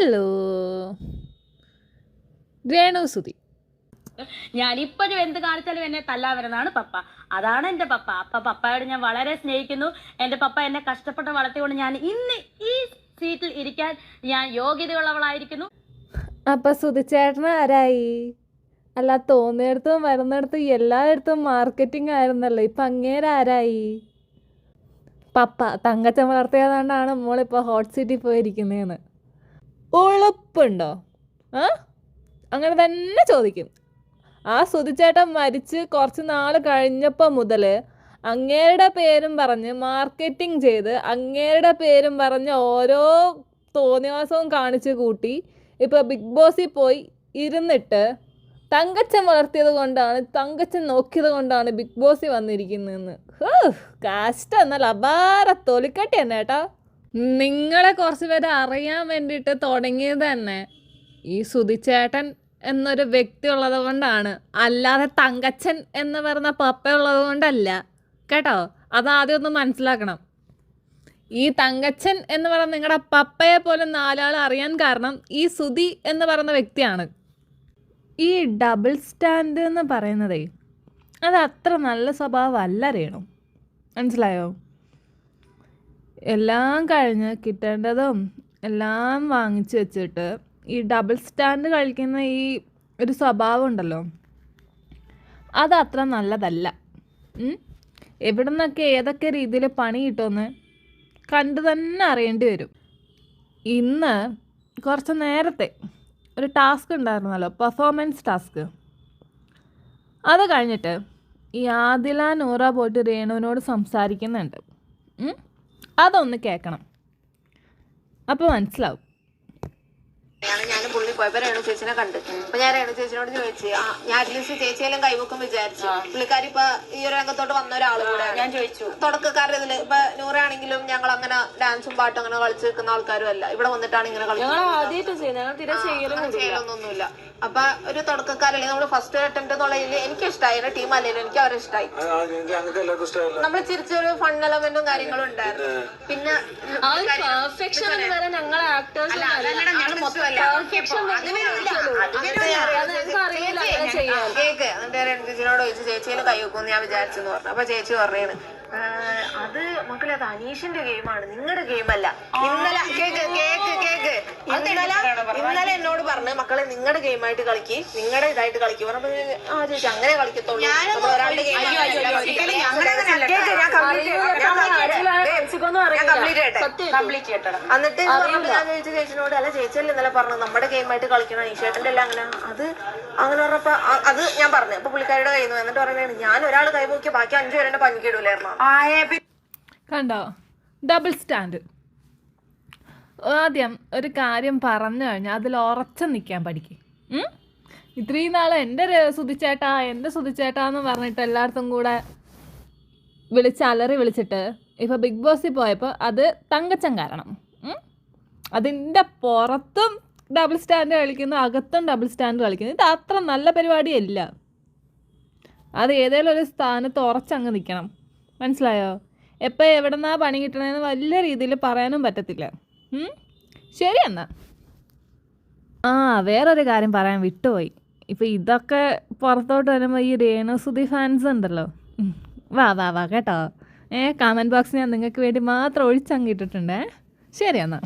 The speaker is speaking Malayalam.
ഹലോ രേണു സുധി. ഞാൻ ഇപ്പോഴും എന്ത് കാണിച്ചാലും എന്നെ തല്ലാവരുന്നതാണ് പപ്പ. അതാണ് എൻ്റെ പപ്പ. പപ്പയോട് ഞാൻ വളരെ സ്നേഹിക്കുന്നു. എൻ്റെ പപ്പ എന്നെ കഷ്ടപ്പെട്ട് വളർത്തിക്കൊണ്ട് ഞാൻ ഇന്ന് ഈ സീറ്റിൽ ഇരിക്കാൻ ഞാൻ യോഗ്യതയുള്ളവളായിരിക്കുന്നു. അപ്പം സുധിച്ചേട്ടന് ആരായി? അല്ല, തോന്നിയിടത്തും വരുന്നിടത്തും എല്ലായിടത്തും മാർക്കറ്റിംഗ് ആയിരുന്നല്ലോ, ഇപ്പം അങ്ങേരാരായി? പപ്പ തങ്കച്ചൻ വളർത്തിയതുകൊണ്ടാണ് മോളിപ്പോൾ ഹോട്ട് സീറ്റിൽ പോയിരിക്കുന്നതെന്ന് ഉളുപ്പുണ്ടോ? അങ്ങനെ തന്നെ ചോദിക്കും. ആ സുധിച്ചേട്ടൻ മരിച്ച് കുറച്ച് നാൾ കഴിഞ്ഞപ്പോൾ മുതൽ അങ്ങേരുടെ പേരും പറഞ്ഞ് മാർക്കറ്റിംഗ് ചെയ്ത് അങ്ങേരുടെ പേരും പറഞ്ഞ് ഓരോ തോന്നിവാസവും കാണിച്ച് കൂട്ടി ഇപ്പോൾ ബിഗ് ബോസിൽ പോയി ഇരുന്നിട്ട് തങ്കച്ചൻ വളർത്തിയത് കൊണ്ടാണ്, തങ്കച്ചൻ നോക്കിയത് കൊണ്ടാണ് ബിഗ് ബോസിൽ വന്നിരിക്കുന്നതെന്ന്. കാഷ്ട എന്നാൽ അപാര തൊലിക്കട്ടി തന്നെ കേട്ടോ. നിങ്ങളെ കുറച്ച് പേരെ അറിയാൻ വേണ്ടിയിട്ട് തുടങ്ങിയത് തന്നെ ഈ സുധിച്ചേട്ടൻ എന്നൊരു വ്യക്തി ഉള്ളത് കൊണ്ടാണ്, അല്ലാതെ തങ്കച്ചൻ എന്ന് പറയുന്ന പപ്പ ഉള്ളത് കൊണ്ടല്ല കേട്ടോ. അതാദ്യം ഒന്ന് മനസ്സിലാക്കണം. ഈ തങ്കച്ചൻ എന്ന് പറയുന്ന നിങ്ങളുടെ പപ്പയെ പോലെ നാലാൾ അറിയാൻ കാരണം ഈ സുധി എന്ന് പറയുന്ന വ്യക്തിയാണ്. ഈ ഡബിൾ സ്റ്റാൻഡ് എന്ന് പറയുന്നതേ അത് അത്ര നല്ല സ്വഭാവമല്ല രേണു, മനസ്സിലായോ? എല്ലാം കഴിഞ്ഞ് കിട്ടേണ്ടതും എല്ലാം വാങ്ങിച്ചു വെച്ചിട്ട് ഈ ഡബിൾ സ്റ്റാൻഡ് കളിക്കുന്ന ഈ ഒരു സ്വഭാവം ഉണ്ടല്ലോ, അതത്ര നല്ലതല്ല. എവിടെ നിന്നൊക്കെ ഏതൊക്കെ രീതിയിൽ പണി കിട്ടുമെന്ന് കണ്ടു തന്നെ അറിയേണ്ടി വരും. ഇന്ന് കുറച്ച് നേരത്തെ ഒരു ടാസ്ക് ഉണ്ടായിരുന്നല്ലോ, പെർഫോമൻസ് ടാസ്ക്. അത് കഴിഞ്ഞിട്ട് ഈ ആദില നൂറ പോയിട്ട് രേണുവിനോട് സംസാരിക്കുന്നുണ്ട്. അതൊന്ന് കേൾക്കണം, അപ്പോൾ മനസ്സിലാവും. ഞാൻ പുള്ളി പോയപ്പോ രേണു ചേച്ചിനെ കണ്ട്. അപ്പൊ ഞാൻ രേണു ചേച്ചിനോട് ചോദിച്ചു, ഞാൻ അറ്റ്ലീസ്റ്റ് ചേച്ചിയെല്ലാം കൈവക്കും വിചാരിച്ചു. പുള്ളിക്കാരി ഇപ്പൊ ഈ ഒരു രംഗത്തോട്ട് വന്ന ഒരാളും കൂടെ. ഞാൻ ചോദിച്ചു, തുടക്കക്കാരുടെ ഇതില് ഇപ്പൊ നൂറാണെങ്കിലും ഞങ്ങൾ അങ്ങനെ ഡാൻസും പാട്ടും അങ്ങനെ കളിച്ച് നിൽക്കുന്ന ആൾക്കാരും അല്ല. ഇവിടെ വന്നിട്ടാണ് ഇങ്ങനെ ചെയ്യലൊന്നുമില്ല. അപ്പൊ ഒരു തുടക്കക്കാരല്ലേ, നമ്മള് ഫസ്റ്റ് അറ്റംപ്റ്റ് എന്നുള്ളതിൽ എനിക്ക് ഇഷ്ടമായി. എന്റെ ടീം അല്ലെങ്കിലും എനിക്ക് അവരെ ഇഷ്ടമായി. നമ്മൾ ചിരിച്ചൊരു ഫൺ എലമെന്റും കാര്യങ്ങളും ഉണ്ടായിരുന്നു. പിന്നെ കേക്ക് എന്നിട്ട് ചേച്ചിനോട് ചോദിച്ചു, ചേച്ചിയിൽ കൈ വെക്കുമെന്ന് ഞാൻ വിചാരിച്ചെന്ന് പറഞ്ഞു. അപ്പൊ ചേച്ചി പറയാണ്, അത് മക്കളെ അത് അനീഷിന്റെ ഗെയിമാണ്, നിങ്ങളുടെ ഗെയിമല്ല. ഇന്നലെ ഇന്നലെ എന്നോട് പറഞ്ഞു, മക്കളെ നിങ്ങളുടെ ഗെയിമായിട്ട് കളിക്ക്, നിങ്ങളുടെ ഇതായിട്ട് കളിക്കും പറഞ്ഞപ്പോ ആ ചേച്ചി അങ്ങനെ കളിക്കത്തുള്ളൂ. ഒരാളുടെ ഗെയിം എന്നിട്ട് ഞാൻ ചോദിച്ചു ചേച്ചിനോട്, അല്ല ചേച്ചിയല്ലേ ഇന്നലെ പറഞ്ഞു നമ്മുടെ ഗെയിമായിട്ട് കളിക്കണം, അനീഷേട്ടന്റെ അല്ല അങ്ങനെ. അത് അങ്ങനെ പറഞ്ഞപ്പോ അത് ഞാൻ പറഞ്ഞു. അപ്പൊ പുള്ളിക്കാരുടെ കയ്യിൽ നിന്ന് എന്നിട്ട് പറയുകയാണ്, ഞാൻ ഒരാൾ കൈ നോക്കി ബാക്കി 5 പേരെ പഞ്ഞിക്കിടൂലായിരുന്നു. കണ്ടോ ഡബിൾ സ്റ്റാൻഡ്? ആദ്യം ഒരു കാര്യം പറഞ്ഞു കഴിഞ്ഞാൽ അതിൽ ഉറച്ചു നിൽക്കാൻ പഠിക്കും. ഇത്രയും നാൾ എൻ്റെ സുധിച്ചേട്ടാ എന്ന് പറഞ്ഞിട്ട് എല്ലായിടത്തും കൂടെ അലറി വിളിച്ചിട്ട് ഇപ്പോൾ ബിഗ് ബോസിൽ പോയപ്പോൾ അത് തങ്കച്ചൻ കാരണം. അതിൻ്റെ പുറത്തും ഡബിൾ സ്റ്റാൻഡ് കളിക്കുന്നു, അകത്തും ഡബിൾ സ്റ്റാൻഡ് കളിക്കുന്നു. ഇത് അത്ര നല്ല പരിപാടിയല്ല. അത് ഏതെങ്കിലും ഒരു സ്ഥാനത്ത് ഉറച്ചങ്ങ് നിൽക്കണം, മനസ്സിലായോ? എപ്പോൾ എവിടെ നിന്നാ പണി കിട്ടണമെന്ന് വലിയ രീതിയിൽ പറയാനും പറ്റത്തില്ല. ശരി എന്നാ. വേറൊരു കാര്യം പറയാൻ വിട്ടുപോയി. ഇപ്പോൾ ഇതൊക്കെ പുറത്തോട്ട് വരുമ്പോൾ ഈ രേണു സുധി ഫാൻസ് ഉണ്ടല്ലോ, വാ കേട്ടോ. കമൻറ്റ് ബോക്സ് ഞാൻ നിങ്ങൾക്ക് വേണ്ടി മാത്രം ഒഴിച്ചങ്ങിട്ടിട്ടുണ്ടേ. ശരി എന്നാ.